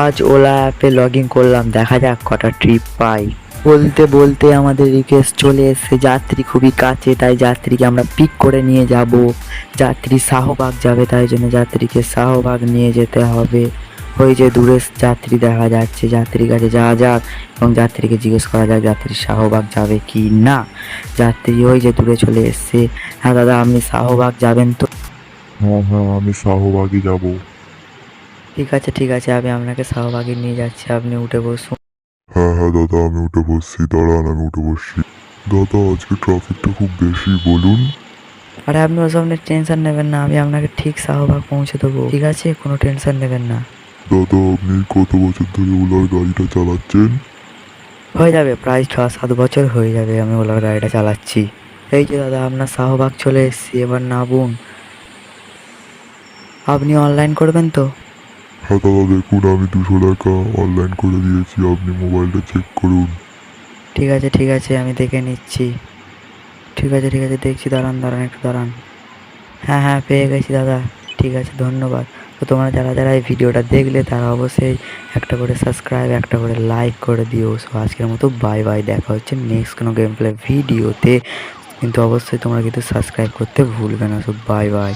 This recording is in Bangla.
আজ ওলা অ্যাপে লগ ইন করলাম, দেখা যাক কটা ট্রিপ পাই। বলতে বলতে আমাদের রিকোয়েস্ট চলে এসেছে, যাত্রী খুবই কাছে, তাই যাত্রীকে আমরা পিক করে নিয়ে যাব। যাত্রী শাহবাগ যাবে, তাই জন্য যাত্রীকে শাহবাগ নিয়ে যেতে হবে। ওই যে দূরে যাত্রী দেখা যাচ্ছে, যাত্রীর কাছে যাওয়া যাক এবং যাত্রীকে জিজ্ঞেস করা যাক যাত্রী শাহবাগ যাবে কি না। যাত্রী ওই যে দূরে চলে এসছে। হ্যাঁ দাদা, আপনি শাহবাগ যাবেন তো? হ্যাঁ হ্যাঁ, আমি শাহবাগই যাব। ঠিক আছে ঠিক আছে, আমি আপনাকে শাহবাগে নিয়ে যাচ্ছি, আপনি উঠে বসুন। হ্যাঁ হ্যাঁ দাদা, আমি উঠে বসছি, দাঁড়ান আমি উঠে বসছি। দাদা, আজকে ট্রাফিকটা খুব বেশি, বলুন। আরে আপনি ওসব নিয়ে টেনশন নেবেন না, আমি আপনাকে ঠিক শাহবাগ পৌঁছে দেবো, ঠিক আছে? কোনো টেনশন নেবেন না। দাদা, আপনি কত বছর ধরে ওলার গাড়িটা চালাচ্ছেন? হয়ে যাবে, প্রায় 6-7 বছর হয়ে যাবে আমি ওলার গাড়িটা চালাচ্ছি। এই যে দাদা, আপনার শাহবাগ চলে এসেছি, এবার নামুন। আপনি অনলাইন করবেন তো? হ্যাঁ দাদা, দেখুন আমি 200 টাকা অনলাইন করে দিয়েছি, আপনি মোবাইলটা চেক করুন। ঠিক আছে ঠিক আছে, আমি দেখে নিচ্ছি। ঠিক আছে ঠিক আছে, দেখছি, দাঁড়ান দাঁড়ান একটু দাঁড়ান। হ্যাঁ হ্যাঁ, পেয়ে গেছি দাদা। ঠিক আছে, ধন্যবাদ। তো তোমরা যারা যারা এই ভিডিওটা দেখলে তারা অবশ্যই একটা করে সাবস্ক্রাইব, একটা করে লাইক করে দিও। সো আজকের মতো বাই বাই, দেখা হচ্ছে নেক্সট কোনো গেম প্লে ভিডিওতে। কিন্তু অবশ্যই তোমরা কিন্তু সাবস্ক্রাইব করতে ভুলবে না। So bye bye.